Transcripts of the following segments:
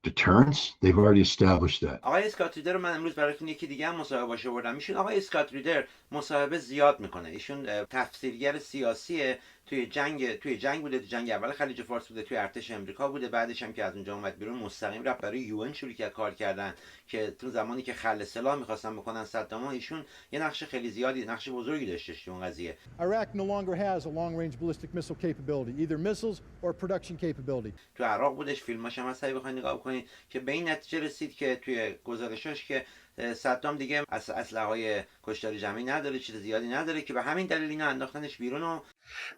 deterrence. They've already established that. آقای اسکات ریتر رو من امروز براتون یکی دیگه هم مصاحبه باشه بردم. ایشون آقای اسکات ریتر مصاحبه زیاد میکنه. ایشون تفسیرگر سیاسیه. توی جنگ بوده، تو جنگ اول خلیج فارس بوده، توی ارتش امریکا بوده، بعدش هم که از اونجا اومد بیرون مستقیم رفت برای UN شروع کرد کار کردن که تو زمانی که خل سلاح می‌خواستن بکنن صدام، ایشون یه نقش خیلی زیادی، نقش بزرگی داشتش تو اون قضیه. Iraq no longer has a long-range ballistic missile capability, either missiles or production capability. تو عراق بودش، فیلماش هم هست اگه بخواید نگاه کنید که به این نتیجه رسید که توی گزارشاش که صدام دیگه اسلحه‌های کشتار جمعی نداره، چیز زیادی نداره، که به همین دلیل اینا انداختنش بیرون و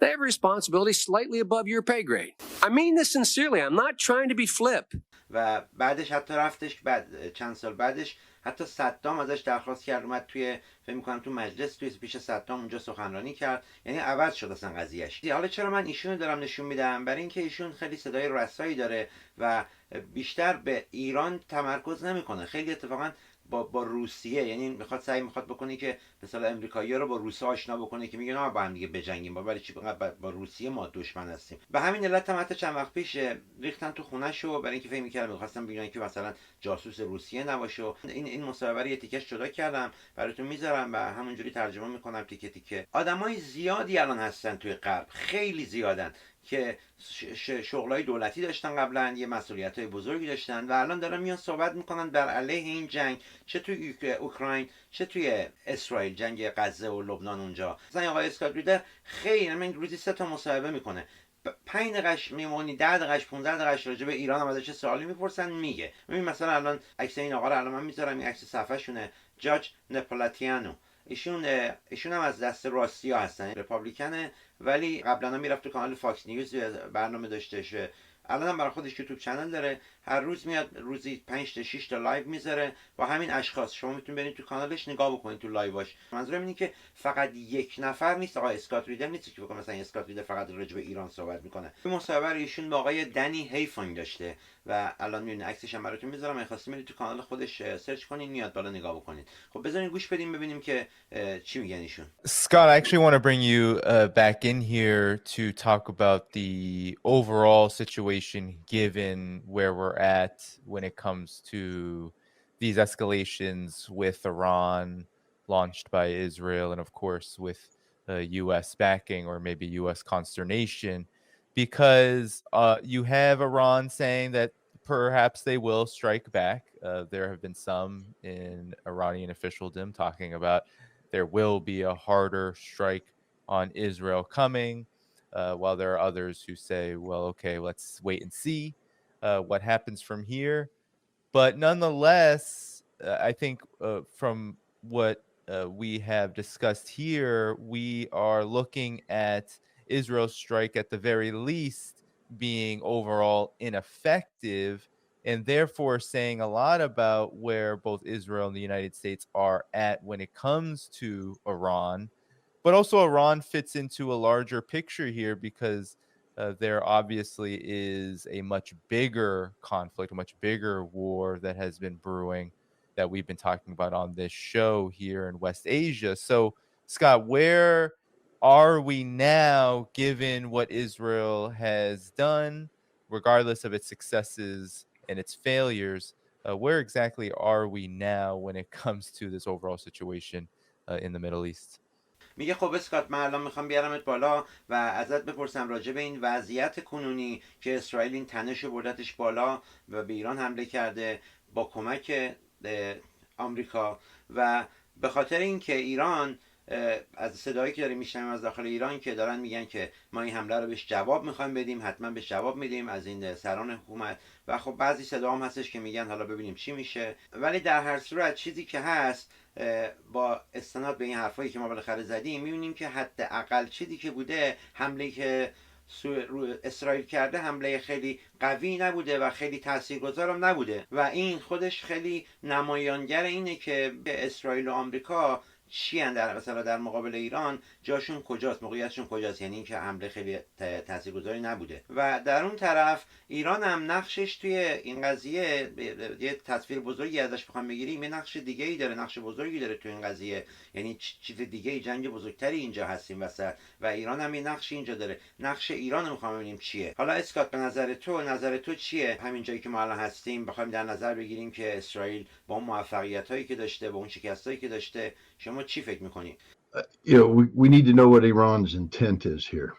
They have a responsibility slightly above your pay grade. I mean this sincerely. I'm not trying to be flip. و بعدش حتی رفتش، بعد چند سال بعدش حتی صدام ازش درخواست کرد اومد توی، فکر می‌کنم تو مجلس توی پیش صدام اونجا سخنرانی کرد، یعنی عوض شد اصلا قضیهش. حالا چرا من ایشونو دارم نشون میدم؟ برای اینکه ایشون خیلی صدای رسایی داره و بیشتر به ایران تمرکز نمیکنه. خیلی اتفاقا با روسیه، یعنی میخواد بکنه که مثلا امریکایی‌ها رو با روسیه آشنا بکنه که میگن ما با هم دیگه بجنگیم، برای چی با روسیه ما دشمن هستیم. به همین علت هم حتی چند وقت پیش ریختن تو خونه‌شو برای اینکه فکر می‌کردن می‌خواستن بگن که مثلا جاسوس روسیه نباشه. این مصاحبه رو یه تیکش جدا کردم براتون میذارم و همونجوری ترجمه میکنم تیکه تیکه. آدمای زیادی الان هستن توی غرب، خیلی زیادن، که شغلای دولتی داشتن قبلا، یه مسئولیت‌های بزرگی داشتن و الان دارن میان صحبت میکنن بر علیه این جنگ، چه توی اوکراین چه توی اسرائیل، جنگ غزه و لبنان اونجا. مثلا آقای اسکات ریتر خیلی، من روزی 3 تا مصاحبه میکنه، 5 دقیقش میمونی، 10 دقیقش، 15 دقیقش راجع به ایران هم ازش چه سوالی میپرسن میگه. ببین مثلا الان عکس این آقا رو الان من میذارم، این عکس صفحه شونه، جاج نپولاتیانو. ایشون هم از دست راستیا هستن، رپابلیکنه، ولی قبلا میرفت تو کانال فاکس نیوز برنامه داشتش. الان هم برای خودش یوتیوب چنل داره، هر روز میاد روزی 5 تا 6 تا لایو میذاره با همین اشخاص. شما میتونید برید تو کانالش نگاه بکنید تو لایوواش. منظورم اینه که فقط یک نفر نیست، آقای اسکات ریتر نیست که بگم مثلا اسکات ریتر فقط راجع به ایران صحبت میکنه. این مصاحبه ایشون با آقای دنی هیفان داشته و الان میبینید عکسش هم براتون میذارم، اگه خواستید برید تو کانال خودش سرچ کنید میاد بالا نگاه بکنید. خب بذارین گوش بدیم ببینیم که چی میگن ایشون. Scott, I actually want to bring you back in here to talk about the overall situation given where we're at when it comes to these escalations with Iran launched by Israel and, of course, with U.S. backing or maybe U.S. consternation, because you have Iran saying that perhaps they will strike back. There have been some in Iranian officialdom talking about there will be a harder strike on Israel coming, while there are others who say, well, okay, let's wait and see what happens from here. But nonetheless, I think from what we have discussed here, we are looking at Israel's strike at the very least being overall ineffective, and therefore saying a lot about where both Israel and the United States are at when it comes to Iran. But also Iran fits into a larger picture here because there obviously is a much bigger conflict, a much bigger war that has been brewing that we've been talking about on this show here in West Asia. So, Scott, where are we now given what Israel has done, regardless of its successes and its failures? Where exactly are we now when it comes to this overall situation in the Middle East? میگه خب اسکات، من الان میخوام بیارمت بالا و ازت بپرسم راجع به این وضعیت کنونی که اسرائیل این تنش بردتش بالا و به ایران حمله کرده با کمک آمریکا، و به خاطر اینکه ایران از صدایی که داریم میشنویم از داخل ایران که دارن میگن که ما این حمله رو بهش جواب میخوایم بدیم، حتما بهش جواب میدیم از این سران حکومت، و خب بعضی صدا هم هستش که میگن حالا ببینیم چی میشه. ولی در هر صورت چیزی که هست، با استناد به این حرفایی که ما بالاخره زدیم، میبینیم که حداقل چیزی که بوده، حمله که اسرائیل کرده حمله خیلی قوی نبوده و خیلی تاثیرگذارم نبوده، و این خودش خیلی نمایانگر اینه که اسرائیل و آمریکا چی ان در مثلا در مقابل ایران جاشون کجاست، موقعیتشون کجاست، یعنی اینکه حمله خیلی تاثیرگذاری نبوده. و در اون طرف ایران هم نقشش توی این قضیه یه تصویر بزرگی ازش بخوام بگیریم، یه نقش دیگه ای داره، نقش بزرگی داره توی این قضیه، یعنی چیز دیگه ای، جنگ بزرگتری اینجا هستیم وسط و ایران هم یه نقشی اینجا داره. نقش ایران رو میخوام ببینیم چیه. حالا اسکات به نظر تو چیه همین جایی که ما الان هستیم بخوایم در نظر بگیریم که اسرائیل با اون موفقیتایی که داشته، با اون شکستایی که داشته، شما چی فکر میکنید؟ You know, we need to know what Iran's intent is here.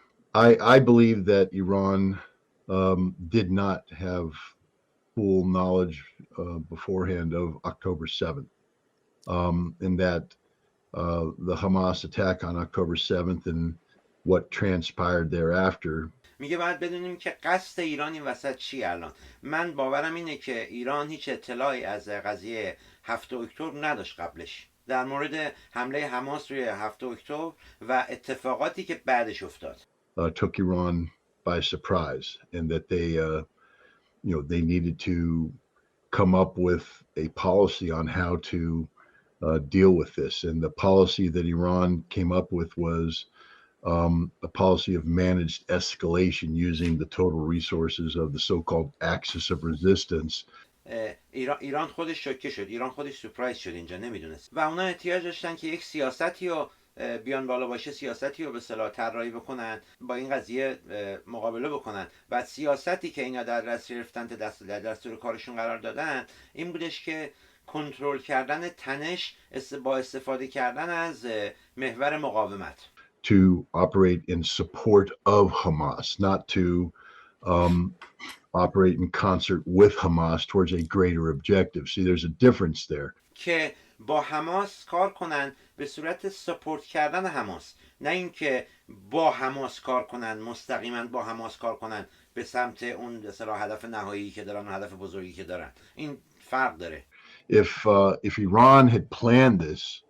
I believe that Iran did not have full knowledge beforehand of October 7th, and that the Hamas attack on October 7th and what transpired thereafter. میگه باید بدونیم که قصد ایران این وسط چی الان. من باورم اینه که ایران هیچ اطلاعی از قضیه 7 اکتبر نداشت قبلش در مورد حمله حماس روی 7 اکتبر و اتفاقاتی که بعدش افتاد. Took Iran by surprise, and that they needed to come up with a policy on how to deal with this. And the policy that Iran came up with was a policy of managed escalation using the total resources of the so-called axis of resistance. ایران خودش شوکه شد، ایران خودش سورپرایز شد، اینجا نمیدونست و اونا احتیاج داشتن که یک سیاستی رو بیان بالا باشه، سیاستی رو به اصطلاح طراحی بکنن، با این قضیه مقابله بکنن و سیاستی که اینا در دست گرفتن در دستور کارشون قرار دادن این بودش که کنترل کردن تنش با استفاده کردن از محور مقاومت. To operate in support of Hamas, not to operate in concert with Hamas towards a greater objective. See, there's a difference there. که با حماس کار کنن به صورت سپورت کردن حماس، نه اینکه با حماس کار کنن، مستقیما با حماس کار کنن به سمت اون به اصطلاح هدف نهایی که دارن و هدف بزرگی که دارن. این فرق داره. If Iran had planned this,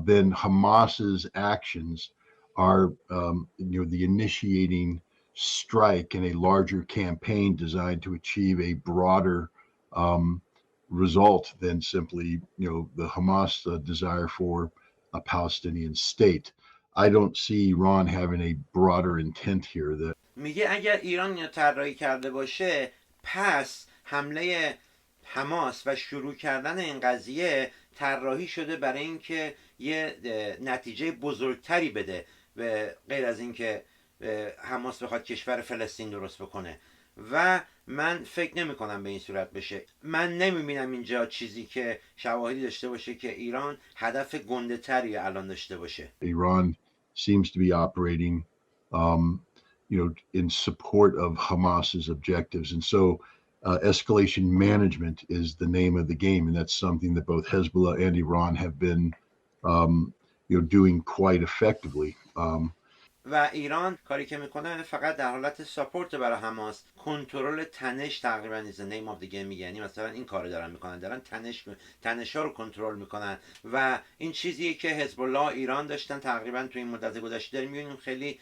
then Hamas's actions are the initiating strike in a larger campaign designed to achieve a broader result than simply the Hamas desire for a Palestinian state. I don't see Iran having a broader intent here. That میگه اگر ایران اینو طراحی کرده باشه پس حمله حماس و شروع کردن این قضیه طراحی شده برای اینکه یه نتیجه بزرگتری بده به غیر از اینکه حماس بخواد کشور فلسطین درست بکنه و من فکر نمی کنم به این صورت بشه. من نمیبینم اینجا چیزی که شواهدی داشته باشه که ایران هدف گنده تری الان داشته باشه. Iran seems to be operating in support of Hamas's objectives, and so escalation management is the name of the game, and that's something that both Hezbollah and Iran have been doing quite effectively. و ایران کاری که میکنه فقط در حالت ساپورت برای حماس، کنترل تنش تقریبا is the name of the game میگه، یعنی مثلا این کارو دارن میکنن، دارن تنش ها رو کنترل میکنن و این چیزیه که حزب الله ایران داشتن تقریبا تو این مدت گذشته داریم میبینیم خیلی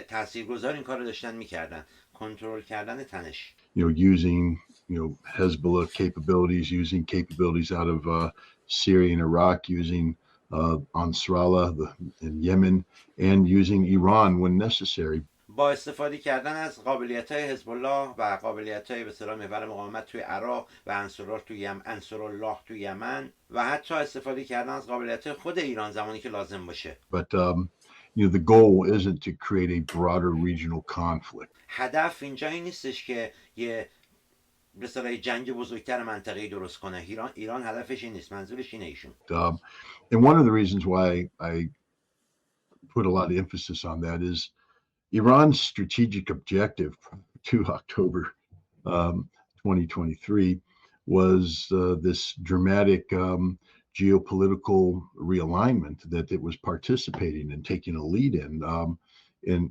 تاثیرگذار این کارو داشتن میکردن، کنترل کردن تنش. Using Hezbollah capabilities, using capabilities out of Syria and Iraq, using Ansarallah in Yemen, and using Iran when necessary. با استفاده کردن از قابلیت‌های حزب الله و قابلیت‌های به اصطلاح محور مقاومت توی عراق و انصارالله توی یمن و حتی استفاده کردن از قابلیت‌های خود ایران زمانی که لازم باشه. But the goal isn't to create a broader regional conflict. هدف اینجا این نیستش که یه به اصطلاح جنگ بزرگتر منطقه‌ای درست کنه. ایران هدفش این نیست، منظورش اینه ایشون. And one of the reasons why I put a lot of emphasis on that is Iran's strategic objective to October 2023 was this dramatic geopolitical realignment that it was participating in, taking a lead in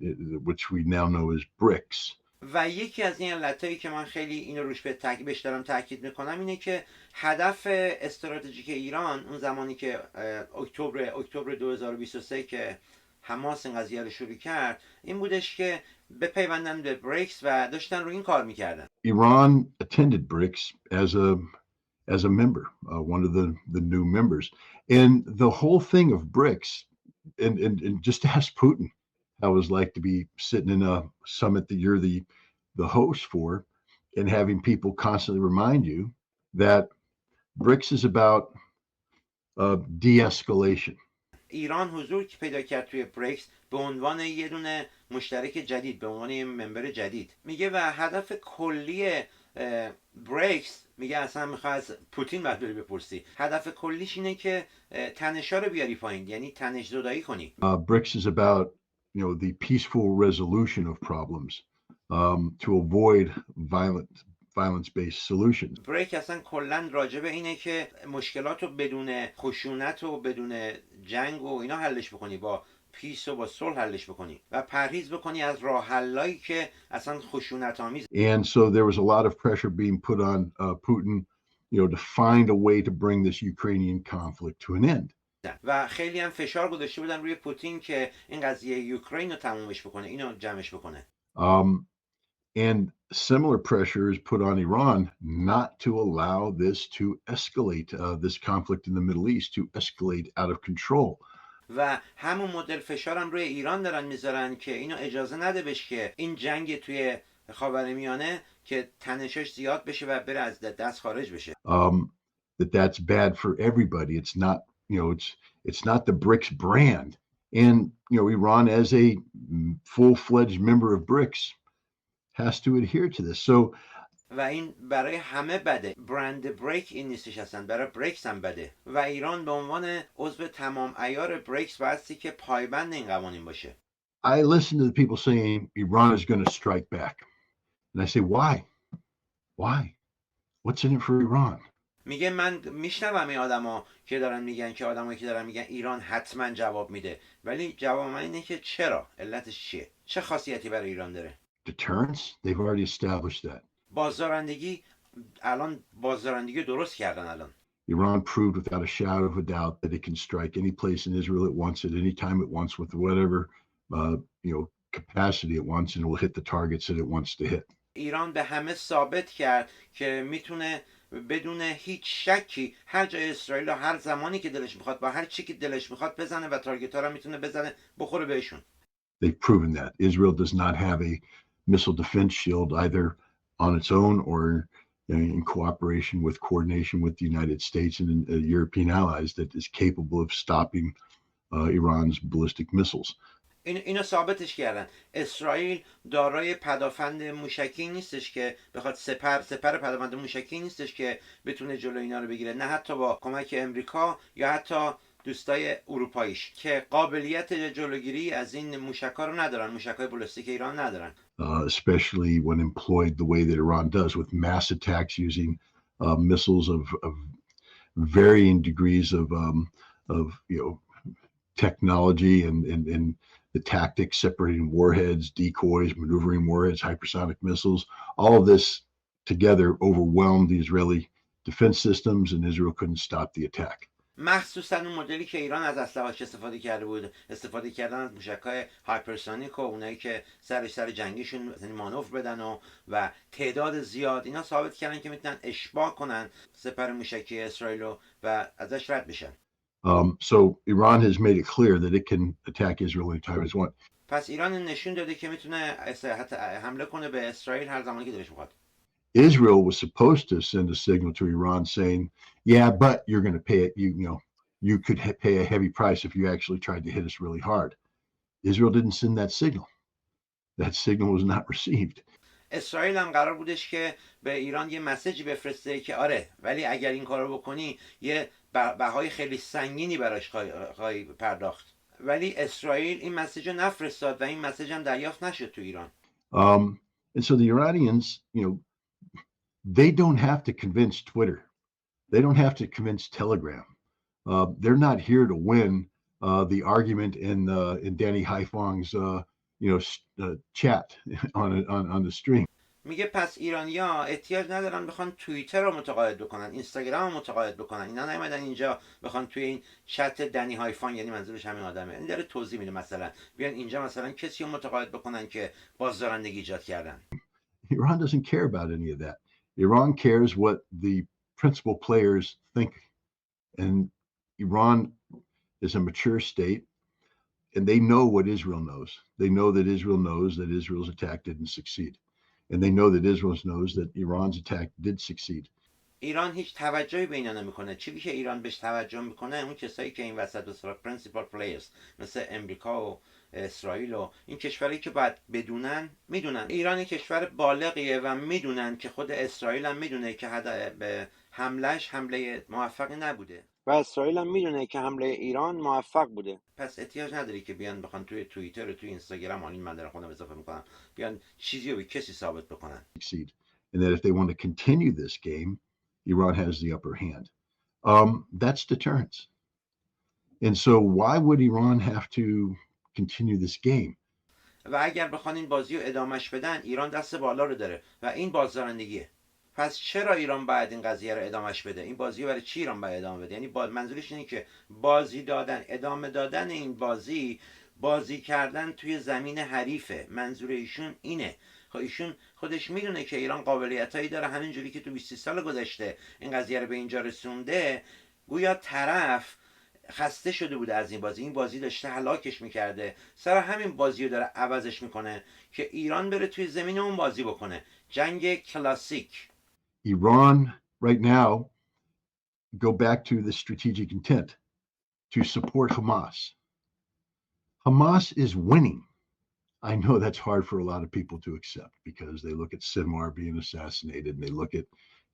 which we now know as BRICS. و یکی از این علتایی که من خیلی اینو روش بهش دارم تاکید میکنم اینه که هدف استراتژیک ایران اون زمانی که اکتبر 2023 که حماس این قضیه رو شروع کرد این بودش که بپیوندن به بریکس و داشتن رو این کار میکردن. Iran attended BRICS as a member, one of the new members. And the whole thing of BRICS, and just ask Putin how it was like to be sitting in a summit that you're the host for, and having people constantly remind you that BRICS is about de-escalation. ایران حضور که پیدا کرد توی بریکس به عنوان یه دونه مشترک جدید، به عنوان یه ممبر جدید. میگه و هدف کلی بریکس، میگه اصلا میخواد از پوتین بعد بری بپرسی، هدف کلیش اینه که تنش‌ها رو بیاری پایین، یعنی تنش زدایی کنی. BRICS is about, the peaceful resolution of problems, to avoid violence-based solutions. بریک اصلا کلا راجع به اینه که مشکلات رو بدون خشونت و بدون جنگ و اینا حلش بکنی، با پیس و با صلح حلش بکنی و پرهیز بکنی از راه حلایی که اصلا خشونت آمیز. And so there was a lot of pressure being put on Putin, to find a way to bring this Ukrainian conflict to an end. و خیلی هم فشار گذاشته بودن روی پوتین که این قضیه یوکراین رو تمومش بکنه، اینو جمعش بکنه. And similar pressure is put on Iran not to allow this to escalate, this conflict in the Middle East to escalate out of control. و همون مدل فشار هم روی ایران دارن میذارن که اینو اجازه نده بشه که این جنگ توی خاورمیانه که تنشش زیاد بشه و بره از دست خارج بشه. That's bad for everybody. It's not, it's not the BRICS brand. And, Iran as a full-fledged member of BRICS has to adhere to this. So و این برای همه بده. برند بریک این نیستش اصلا، برای بریکس هم بده. و ایران به عنوان عضو تمام عیار بریکس بایستی که پایبند این قوانین باشه. I listen to the people saying Iran is going to strike back. And I say, why? Why? What's in it for Iran? میگه من میشنوم این آدما که دارن میگن که آدمایی که دارن میگن ایران حتما جواب میده، ولی جواب من اینه که چرا؟ علتش چیه؟ چه خاصیتی برای ایران داره؟ Deterrence? They've already established that. بازدارندگی، الان بازدارندگی درست کردن الان. Iran proved without a shadow of a doubt that it can strike any place in Israel it wants at any time it wants with whatever capacity it wants, and it will hit the targets that it wants to hit. ایران به همه ثابت کرد که میتونه بدون هیچ شکی هر جای اسرائیل هر زمانی که دلش میخواد با هر چی که دلش میخواد بزنه و تارگت ها رو میتونه بزنه بخوره بهشون. They've proven that Israel does not have a missile defense shield either on its own or in cooperation with coordination with the United States and European allies that is capable of stopping Iran's ballistic missiles. اینو ثابتش کردن. اسرائیل دارای پدافند موشکی نیستش که بخواد سپر پدافند موشکی نیستش که بتونه جلوی اینا رو بگیره، نه حتی با کمک امریکا یا حتی دوستای اروپاییش که قابلیت جلوگیری از این موشک‌ها رو ندارن، موشک‌های بالستیک ایران ندارن. Especially when employed the way that Iran does with mass attacks using missiles of varying degrees of technology and the tactics separating warheads, decoys, maneuvering warheads, hypersonic missiles. All of this together overwhelmed the Israeli defense systems, and Israel couldn't stop the attack. مخصوصا اون مدلی که ایران از اسلحه‌اش استفاده کرده بود، استفاده کردن از موشک‌های هایپرسونیک و اونایی که سر جنگیشون مانور بدن و تعداد زیاد، اینا ثابت کردن که میتونن اشباع کنن سپر موشکی اسرائیل و ازش رد بشن. So Iran has made it clear that it can attack Israel anytime it wants. پس ایران نشون داده که میتونه حمله کنه به اسرائیل هر زمانی که دلش بخواد. Israel was supposed to send a signal to Iran saying, yeah, but you're going to pay it. You could pay a heavy price if you actually tried to hit us really hard. Israel didn't send that signal. That signal was not received. اسرائیل هم قرار بودش که به ایران یه مسیجی بفرسته که آره، ولی اگر این کارو بکنی یه بهای خیلی سنگینی براش خواهی پرداخت. ولی اسرائیل این مسیج رو نفرستاد و این مسیج هم دریافت نشد تو ایران. And so the Iranians, they don't have to convince Twitter. They don't have to convince Telegram. They're not here to win the argument in Danny Haifong's chat on the stream. میگه پس ایرانی‌ها احتیاج ندارن بخوان توییتر رو متقاعد بکنن، اینستاگرام رو متقاعد بکنن. اینا نیومدن اینجا بخوان توی این چت دنی هایفان، یعنی منظورش همین آدمه، این داره توضیح میده، مثلا بیان اینجا مثلا کسی رو متقاعد بکنن که بازدارندگی ایجاد کردن. Iran doesn't care about any of that. Iran cares what the principal players think. And Iran is a mature state, and they know what Israel knows. They know that Israel knows that Israel's attack didn't succeed. And they know that Israel knows that Iran's attack did succeed. ایران هیچ توجهی به اینا نمیکنه. چیزی که ایران بهش توجه میکنه اون کسایی که این وسط به اصطلاح پرینسیپال پلیرز مثل امریکا و اسرائیل و این کشورایی که باید بدونن میدونن. ایران کشور بالغیه و میدونن که خود اسرائیل هم میدونه که حملهش حمله موفقی نبوده و اسرائیل هم میدونه که حمله ایران موفق بوده. پس احتیاج نداری که بیان بخوان توی توییتر و توی اینستاگرام، حالا من در خودم اضافه میکنم، بیان چیزی رو به کسی ثابت بکنن. And that if they want to continue this game, Iran has the upper hand. That's deterrence. And so why would Iran have to continue this game? و اگر بخوان این بازی رو ادامهش بدن، ایران دست بالا رو داره و این بازدارندگیه. پس چرا ایران باید این قضیه رو ادامهش بده؟ این بازی رو برای چی ایران باید ادامه بده؟ یعنی منظورش اینه که بازی دادن، ادامه دادن این بازی کردن توی زمین حریفه. منظور ایشون اینه. خب ایشون خودش میدونه که ایران قابلیتایی داره، همینجوری که تو 20 سال گذشته این قضیه رو به اینجا رسونده. گویا طرف خسته شده بوده از این بازی داشته هلاکش میکرده، سر همین بازی رو داره عوضش میکنه که ایران بره توی زمین اون بازی بکنه. جنگ کلاسیک. Iran right now, go back to the strategic intent to support Hamas. Hamas is winning. I know that's hard for a lot of people to accept because they look at Sinwar being assassinated and they look at,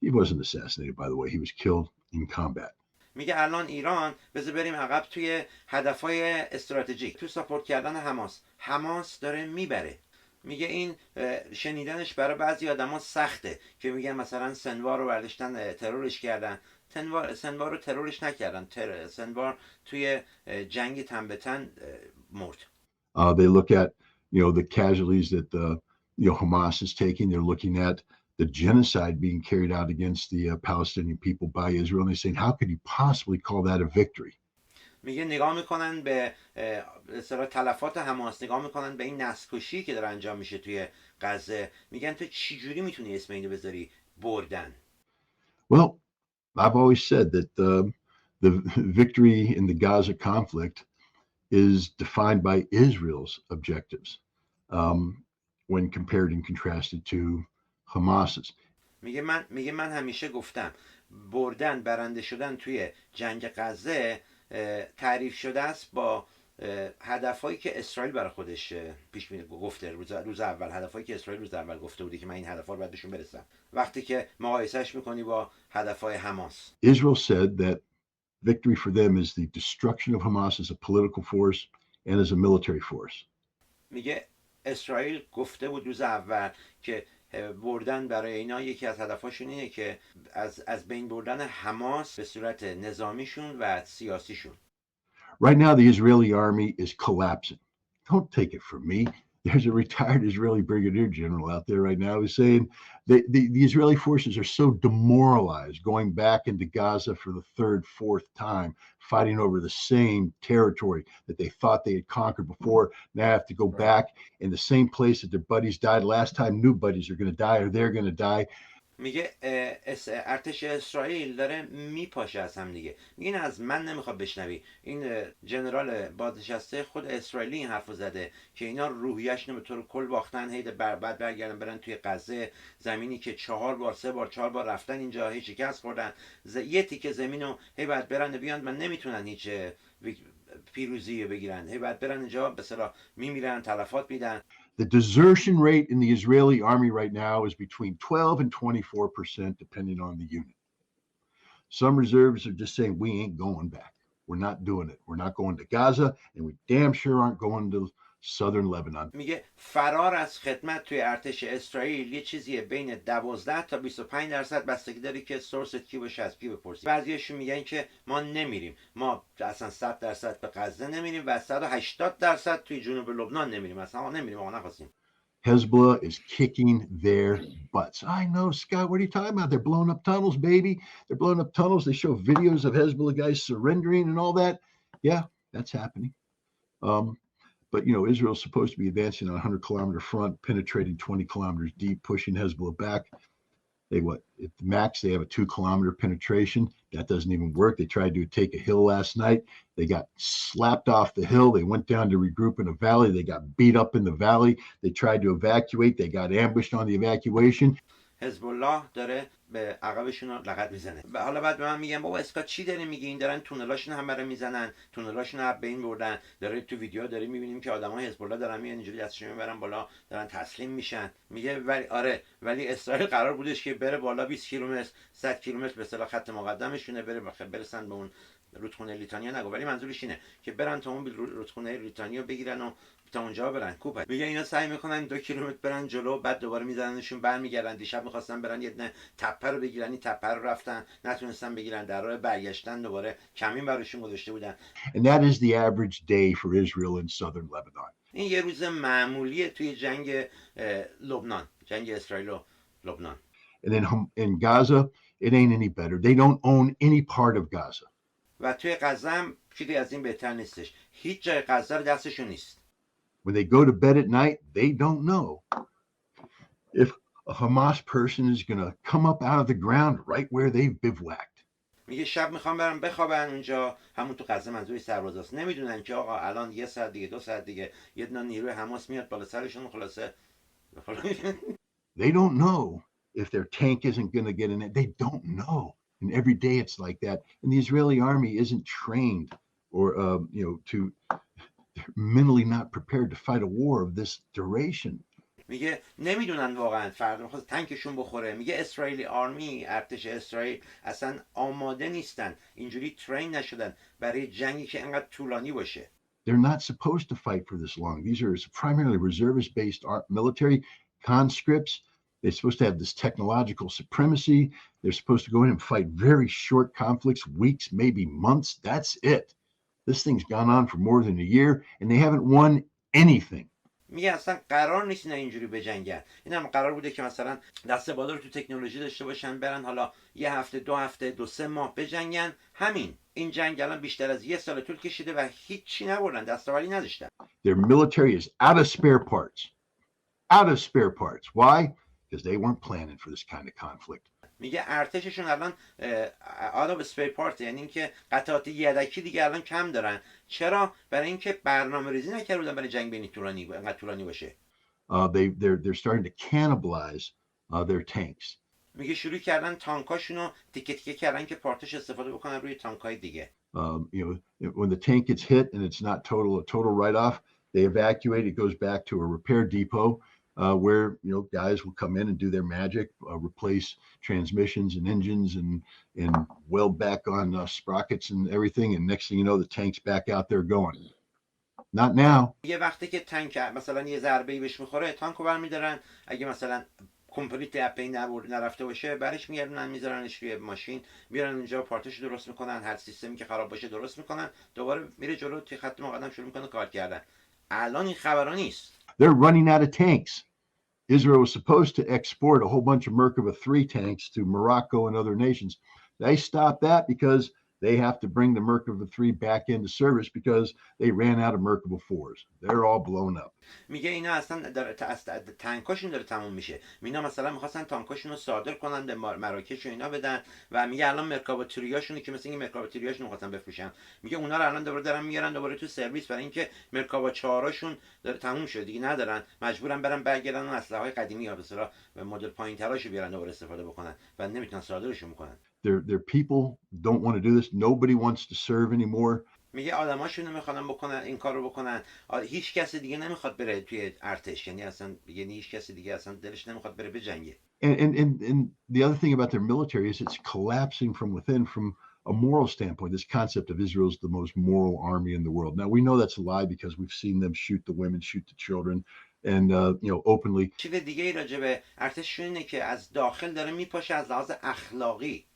he wasn't assassinated, by the way, he was killed in combat. میگه الان ایران بذار بریم عقب توی هدفهای استراتژیک، تو ساپورت کردن حماس داره میبره. میگه این شنیدنش برای بعضی آدما سخته که میگن مثلا سنوار رو برداشتن ترورش کردن. سنوار رو ترورش نکردن. سنوار توی جنگ تن به تن مرد. They look at, the casualties that Hamas is taking. They're looking at the genocide being carried out against the Palestinian people by Israel. And they're saying, how could you possibly call that a victory? میگه نگاه میکنن به تلفات حماس، نگاه میکنن به این نسل‌کشی که داره انجام میشه توی غزه. میگن تو چی جوری میتونی اسم اینو بذاری بردن؟ Well, I've always said that the victory in the Gaza conflict is defined by Israel's objectives when compared and contrasted to Hamas's. میگه من همیشه گفتم برنده شدن توی جنگ غزه تعریف شده است با هدفهایی که اسرائیل برای خودش پیش گفته روز اول، هدفهایی که اسرائیل روز اول گفته بوده که من این هدفها رو باید بهشون برسم. وقتی که مقایسهش میکنی با هدفهای حماس. Israel said that victory for them is the destruction of Hamas as a political force and as a military force. میگه اسرائیل گفته بود روز اول که بردن برای اینا یکی از هدفاشون اینه که از بین بردن حماس به صورت نظامیشون و سیاسیشون. Right now the Israeli army is collapsing. Don't take it from me. There's a retired Israeli brigadier general out there right now who's saying the Israeli forces are so demoralized going back into Gaza for the third, fourth time, fighting over the same territory that they thought they had conquered before. Now have to go back in the same place that their buddies died last time. New buddies are going to die or they're going to die. میگه ارتش اسرائیل داره میپاشه از هم دیگه. میگه از من نمیخواد بشنوی. این جنرال بازنشسته خود اسرائیلی این حرفو زده که اینا روحیه‌شون به طور کل باختن، هی بعد برگردن برن توی غزه، زمینی که 4 بار رفتن اینجا، هی شکست خوردن. یه تیکه زمینو هی بعد برن بیان، من نمیتونن هیچ پیروزی بگیرن. هی بعد برن اینجا به اصطلاح میمیرن، تلفات میدن. The desertion rate in the Israeli army right now is between 12 and 24%, depending on the unit. Some reserves are just saying, we ain't going back. We're not doing it. We're not going to Gaza, and we damn sure aren't going to southern Lebanon. میگه فرار از خدمت توی ارتش اسرائیل یه چیزیه بین 12 تا 25%، بستگی داره که سورس کی باشه، از کی بپرسی. بعضیاشون میگن که ما نمیریم، ما اصلا 100% به غزه نمیریم و 180% توی جنوب لبنان نمیریم، اصلا ما نمیریم، ما نخواستیم. Hezbollah is kicking their butts. I know, Scott, what are you talking about? They're blowing up tunnels, baby. They're blowing up tunnels. They show videos of Hezbollah guys surrendering and all that. Yeah, that's happening. But, Israel's supposed to be advancing on a 100-kilometer front, penetrating 20 kilometers deep, pushing Hezbollah back. At the max, they have a 2-kilometer penetration. That doesn't even work. They tried to take a hill last night. They got slapped off the hill. They went down to regroup in a valley. They got beat up in the valley. They tried to evacuate. They got ambushed on the evacuation. حزب الله داره به عقبشون رو لغت میزنه. حالا بعد به من میگن بابا اسکات چی داری میگی؟ این دارن تونلاشون هم برای میزنن، تونلاشون رو بین بردن. داره تو ویدیو داره میبینیم که آدمای حزب الله دارن میان اینجوری دستشون میبرن بالا، دارن تسلیم میشن. میگه ولی آره، ولی اسرائیل قرار بودش که بره بالا 20 کیلومتر 100 کیلومتر به اصطلاح خط مقدمشونه، برسن به اون رودخونه لیتانیا. نگو، ولی منظورش اینه که برن تا اون رودخونه لیتانیا بگیرن و تا اونجا برن. کوپه میگه اینا سعی میکنن 2 کیلومتر برن جلو، بعد دوباره میزننشون برمیگردن. دیشب میخواستن برن یه دونه تپه رو بگیرن، این تپه رو رفتن نتونستن بگیرن، در راه برگشتن دوباره کمین براشون گذاشته بودن. And that is the average day for Israel in southern Lebanon. این یه روز معمولیه توی جنگ لبنان، جنگ اسرائیل و لبنان. And in Gaza, it ain't any better. They don't own any part of Gaza. و توی غزه هم چیزی از این بهتر نیستش. هیچ جای غزه رو دستشون نیست. When they go to bed at night, they don't know if a Hamas person is going to come up out of the ground right where they've bivouacked. میگه شب میخوام برم بخوابن اونجا، همون تو غزه منظوری سربازاست. نمیدونن که آقا الان 1 ساعت دیگه 2 ساعت دیگه یه دونه نیروی حماس میاد بالا سرشون. خلاصه They don't know if their tank isn't going to get in it. They don't know. And every day it's like that. And the Israeli army isn't trained or, they're mentally not prepared to fight a war of this duration. میگه نمیدونن واقعا فردا میخواد تانکشون بخوره. میگه اسرائیلی آرمی، ارتش اسرائیل اصلا آماده نیستن، اینجوری ترین نشدن برای جنگی که انقدر طولانی باشه. They're not supposed to fight for this long. These are primarily reservist-based military conscripts. They're supposed to have this technological supremacy. They're supposed to go in and fight very short conflicts, weeks, maybe months. That's it. This thing's gone on for more than a year, and they haven't won anything. میگه اصلا قرار نیست اینا اینجوری بجنگن. این هم قرار بوده که مثلا دست بالا رو تو تکنولوژی داشته باشن، برن حالا 1 هفته 2 هفته 2-3 ماه بجنگن. همین این جنگ الان بیشتر از 1 سال طول کشیده و هیچی نبردن، دستاوردی نداشتن. Their military is out of spare parts. Out of spare parts. Why? Because they weren't planning for this kind of conflict. میگه ارتششون الان out of spare parts، یعنی اینکه قطعات یدکی دیگه الان کم دارن. چرا؟ برای اینکه برنامه‌ریزی نکرده بودن برای جنگ بین طولانی باشه. They're starting to cannibalize their tanks. میگه شروع کردن تانکاشون رو تیکه تیکه کردن که پارتش استفاده بکنن روی تانکای دیگه. When the tank gets hit and it's not a total write-off, they evacuate. It goes back to a repair depot where guys will come in and do their magic, replace transmissions and engines and weld back on sprockets and everything. And next thing you know, the tank's back out there going. Not now. یه وقتی که تانک مثلا یه ضربه‌ای بهش میخوره، تانکو برمی‌دارن. اگه مثلا کمپلیت اپی نرفته باشه، برش میگردونن میذارنش روی ماشین، میرن اونجا پارتش درست میکنن، هر سیستمی که خراب باشه درست میکنن، دوباره میره جلو توی خط مقدم شروع میکنه کار کردن. الان این خبرا نیست. They're running out of tanks. Israel was supposed to export a whole bunch of Merkava 3 tanks to Morocco and other nations. They stopped that because they have to bring the Merkava 3 back into service because they ran out of Merkava 4s. They're all blown up. میگه اینا اصلا تانکاشون داره تموم میشه. اینا مثلا میخواستن تانکاشون رو صادر کنن به مراکش و اینا بدن و میگه الان مرکاوا تریاشونی که مثلا این مرکاوا تریاشون میخواستن بفروشن، میگه اونا رو الان دوباره دارن میارن دوباره تو سرویس، برای اینکه مرکاوا 4هاشون داره تموم شده دیگه، ندارن، مجبورن برن برگردن اون اسلحه‌های قدیمی یا به اصطلاح مدل پایین‌تراشو بیارن دوباره استفاده بکنن و نمیتونن صادرشون بکنن. Their people don't want to do this. Nobody wants to serve anymore. میگه آدماشون نمیخوان بکنن این کارو بکنن. هیچ کس دیگه نمیخواد بره توی ارتش، یعنی هیچ کس دیگه اصلا دلش نمیخواد بره بجنگه. And the other thing about their military is it's collapsing from within from a moral standpoint. This concept of Israel is the most moral army in the world. Now we know that's a lie because we've seen them shoot the women, shoot the children, and openly. چیز دیگه ای راجع به ارتششون اینه که از داخل داره میپاشه از لحاظ اخلاقی.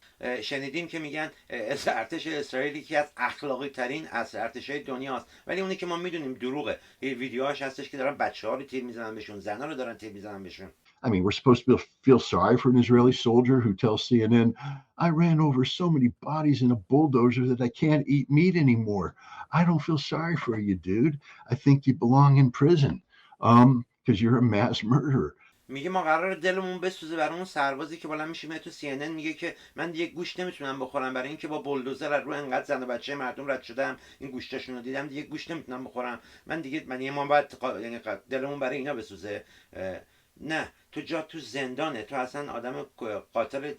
شنیدیم که میگن ارتش اسرائیلی که از اخلاقی ترین از ارتشای دنیاست، ولی اونی که ما میدونیم دروغه. یه ویدیوهاش هستش که دارن بچه‌ها رو تیر میزنن بهشون، زنا رو دارن تیر میزنن بهشون. I mean, we're supposed to feel sorry for an Israeli soldier who tells CNN, I ran over so many bodies in a bulldozer that I can't eat meat anymore. I don't feel sorry for you, dude. I think you belong in prison because you're a mass murderer. میگه ما قرار دلمون بسوزه برای اون سربازی که بالا میشه میاد تو CNN میگه که من دیگه گوشت نمیتونم بخورم برای اینکه با بولدوزر رو انقدر زن و بچه مردم رد شدم، این گوشتاشون رو دیدم، دیگه گوشت نمیتونم بخورم، من دیگه یعنی ما باید یعنی دلمون برای اینا بسوزه. نه، تو جا تو زندانه، تو اصلا آدم قاتل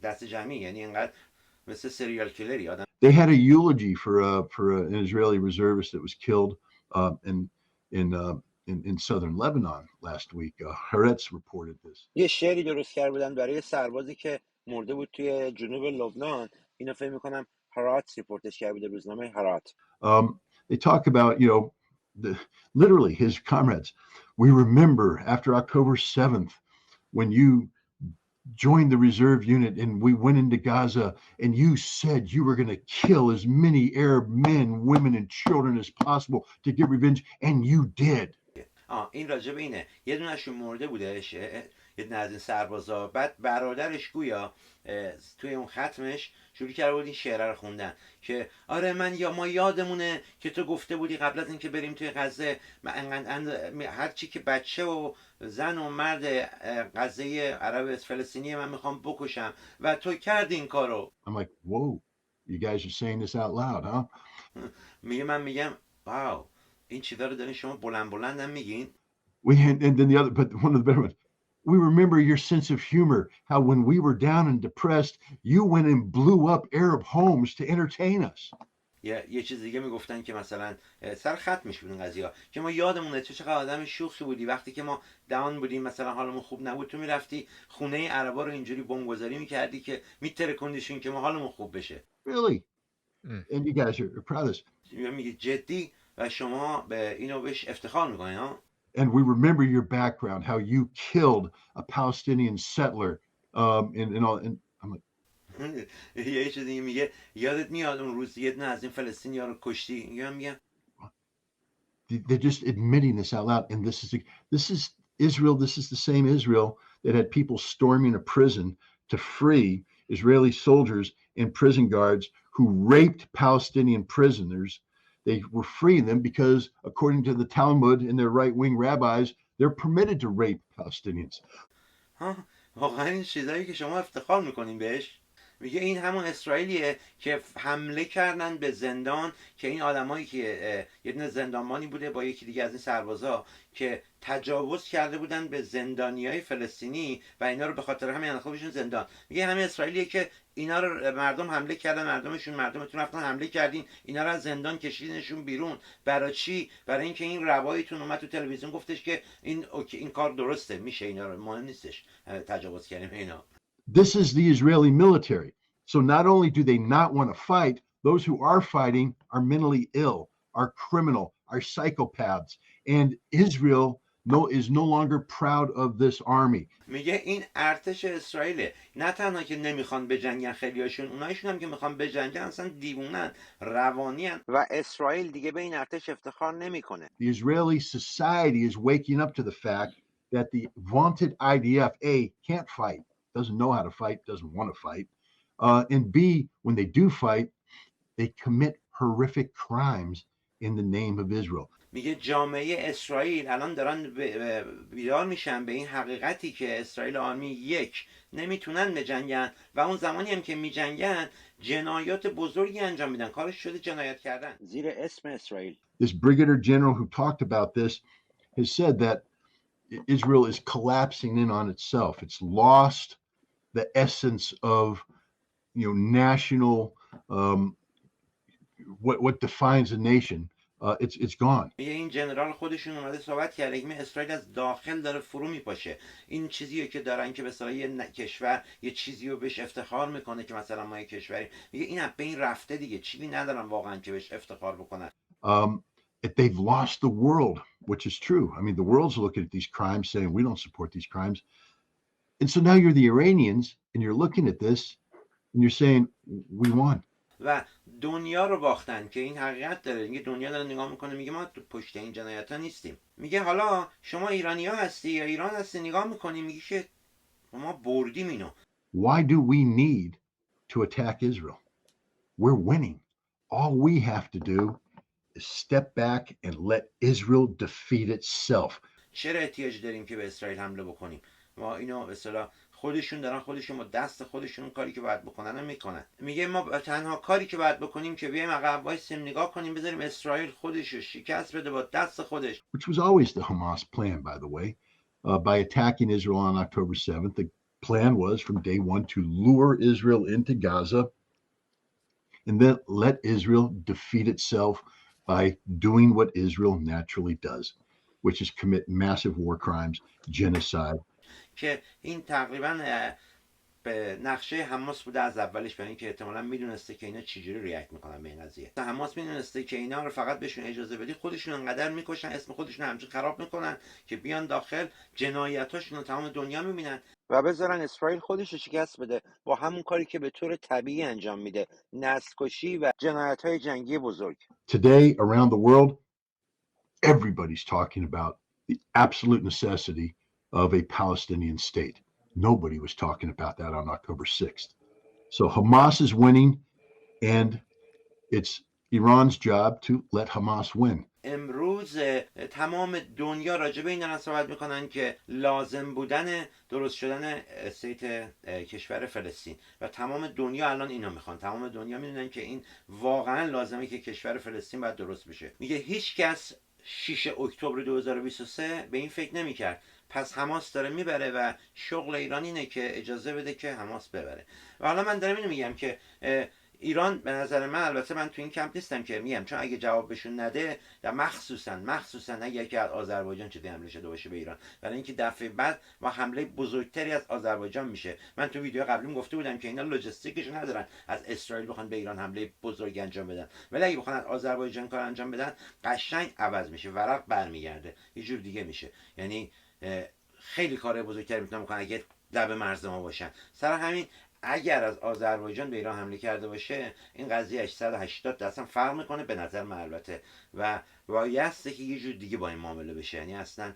دست جمعی، یعنی انقدر مثل سریال کیلری آدم. They had a eulogy for an Israeli reservist that was killed in southern Lebanon last week. Haaretz reported this. یه شعری درست کرده بودن برای سربازی که مرده بود توی جنوب لبنان. اینو فکر می‌کنم هارات ریپورتش کرده بود، روزنامه هارات. They talk about, literally his comrades. We remember after October 7th when you joined the reserve unit and we went into Gaza and you said you were going to kill as many Arab men, women, and children as possible to get revenge, and you did. این راجب اینه، یه دونهشون مرده بودش، یه دونه از این سربازا، بعد برادرش گویا توی اون ختمش شروع کرده بود این شعره رو خوندن که آره ما یادمونه که تو گفته بودی قبل از اینکه بریم توی غزه هر چی که بچه و زن و مرد غزه عرب فلسطینی من میخوام بکشم و تو کردی این کارو. I'm like, whoa, you guys are saying this out loud, huh? من میگم واو، این چیزا رو دارین شما بلند بلند هم میگین. And then but one of the better ones, we remember your sense of humor, how when we were down and depressed, you went and blew up Arab homes to entertain us. یه چیز دیگه میگفتن که مثلا سر خط میشه این قضیه که ما یادمونه تو چقدر آدم شوخی بودی، وقتی که ما داون بودیم مثلا حالمون خوب نبود تو میرفتی خونه عربا رو اینجوری بمبگذاری میکردی که میترکوندیشون که ما حالمون خوب بشه. Really? And you guys are proud of this. میگه جدی و شما به اینو بهش افتخار میکنین ها. And we remember your background, how you killed a Palestinian settler, and all. And I'm like, یه چیزی میگه یادت میاد اون روز یه دونه از این فلسطینی‌ها رو کشتی؟ میگم they're just admitting this out loud. And this is Israel. This is the same Israel that had people storming a prison to free Israeli soldiers and prison guards who raped Palestinian prisoners. They were freeing them because, according to the Talmud and their right-wing rabbis, they're permitted to rape Palestinians. واقعا این چیزایی که شما افتخار میکنین بهش. میگه این همون اسرائیلیه که حمله کردن به زندان، که این آدمایی که یه دونه زندانبانی بوده با یکی دیگه از این سربازا که تجاوز کرده بودن به زندانیای فلسطینی و اینا رو به خاطر همین انداختن زندان. میگه همین اسرائیلیه که اینا رو مردم حمله کردن، مردمتون رفتن حمله کردین، اینا رو از زندان کشیدنشون بیرون. برای چی؟ برای اینکه این روایتون اومد تو تلویزیون گفتش که این کار درسته، میشه، اینا رو مهم نیستش تجاوز کردیم اینا. This is the Israeli military. So not only do they not want to fight, those who are fighting are mentally ill, are criminal, are psychopaths. And Israel is no longer proud of this army. میگه این ارتش اسرائیله، نه تنها که نمیخوان بجنگن خیلیاشون، اونایشون هم که میخوان بجنگن اصلا دیوونن، روانیان و اسرائیل دیگه به این ارتش افتخار نمیکنه. The Israeli society is waking up to the fact that the vaunted IDF A can't fight, doesn't know how to fight, doesn't want to fight, and B, when they do fight, they commit horrific crimes in the name of Israel. میگه جامعه اسرائیل الان دارن بیدار میشن به این حقیقتی که اسرائیل آرمی یک نمیتونن بجنگن و اون زمانی هم که میجنگن جنایات بزرگی انجام میدن. کارش شده جنایت کردن زیر اسم اسرائیل. This brigadier general who talked about this has said that Israel is collapsing in on itself. It's lost the essence of, national, what defines a nation. It's gone. این جنرال خودشون اومده صحبت کرده که اسرائیل از داخل داره فرو میپاشه. این چیزیه که دارن که به اصطلاح یه کشور یه چیزی رو بهش افتخار میکنه که مثلا ما یه کشوری، میگه این به این رفته دیگه، چیزی ندارن واقعا که بهش افتخار بکنن. They've lost the world, which is true. I mean, the world's looking at these crimes saying we don't support these crimes. And so now you're the Iranians and you're looking at this and you're saying we won. و دنیا رو باختن که این حقیقت داره. میگه دنیا داره نگاه میکنه، میگه ما تو پشت این جنایت ها نیستیم. میگه حالا شما ایرانی ها هستی یا ایران هستی نگاه میکنی، میگه که ما بردیم اینو. Why do we need to attack Israel? We're winning. All we have to do is step back and let Israel defeat itself. چرا احتیاج داریم که به اسرائیل حمله بکنیم؟ ما اینو به اصطلاح خودشون دارن خودشون با دست خودشون کاری که باید بکنن رو میکنن. میگه ما تنها کاری که باید بکنیم که بیایم عقب وایسیم نگاه کنیم بذاریم اسرائیل خودش رو شکست بده با دست خودش. Which was always the Hamas plan, by the way. By attacking Israel on October 7th, the plan was from day one to lure Israel into Gaza and then let Israel defeat itself by doing what Israel naturally does, which is commit massive war crimes, genocide. که این تقریبا به نقشه حماس بوده از اولش، برای اینکه احتمالاً میدونسته که اینا چجوری ریاکت میکنن به این قضیه. حماس میدونسته که اینا رو فقط بهشون اجازه بدی خودشون انقدر میکشن، اسم خودشون همچین خراب میکنن که بیان داخل جنایتاشون رو تمام دنیا میبینن و بذارن اسرائیل خودش رو شکست بده با همون کاری که به طور طبیعی انجام میده، نسل‌کشی و جنایت‌های جنگی بزرگ. Today around the world, everybody's talking about the absolute necessity of a Palestinian state. Nobody was talking about that on October 6th. So Hamas is winning, and it's Iran's job to let Hamas win. امروز تمام دنیا راجع به این دارن صحبت میکنن که لازم بودن درست شدن استیت کشور فلسطین و تمام دنیا الان اینو میخوان. تمام دنیا میدونن که این واقعا لازمه که کشور فلسطین باید درست بشه. میگه هیچ کس 6 اکتبر 2023 به این فکر نمیکرد. پس حماس داره میبره و شغل ایران اینه که اجازه بده که حماس ببره. و حالا من دارم اینو میگم که ایران به نظر من، البته من تو این کمپ نیستم که میگم، چون اگه جواب بهشون نده و مخصوصا اگه که از آذربایجان چه حمله شده باشه به ایران، برای اینکه دفعه بعد با حمله بزرگتری از آذربایجان میشه. من تو ویدیو قبلیم گفته بودم که اینا لوجستیکش ندارن از اسرائیل بخوان به ایران حمله بزرگی انجام بدن، ولی اگه بخوان از آذربایجان کار انجام بدن قشنگ عوض میشه، ورق برمیگرده، یه جور دیگه میشه. یعنی خیلی کار بزرگتری میتونن بکنن اگه لب مرز ما باشن. سر همین اگر از آذربایجان به ایران حمله کرده باشه این قضیه 180 درصد فرق میکنه به نظر من البته، و بایسته که یه جور دیگه با این معامله بشه. یعنی اصلا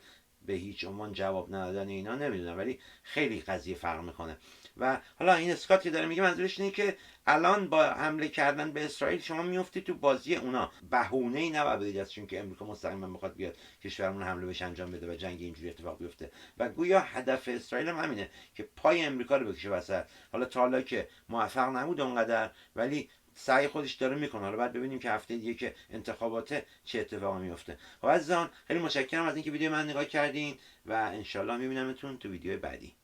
به هیچ عنوان جواب ندادن اینا نمیدونم، ولی خیلی قضیه فرق میکنه. و حالا این اسکاتی داره میگه منظورش اینه که الان با حمله کردن به اسرائیل شما میفتید تو بازی اونا، بهونه ای نباید بدید ازشون که امریکا مستقیما میخواد بیاد کشورمون حمله بهش انجام بده و جنگ اینجوری اتفاق بیفته. و گویا هدف اسرائیل هم همینه که پای امریکا رو بکشه وسط. حالا که موفق نبود اونقدر، ولی سعی خودش داره میکنه. حالا بعد ببینیم که هفته دیگه که انتخابات چه اتفاقی میفته. خب عزیزان خیلی متشکرم از اینکه ویدیو من نگاه کردین و انشالله میبینمتون تو ویدیو بعدی.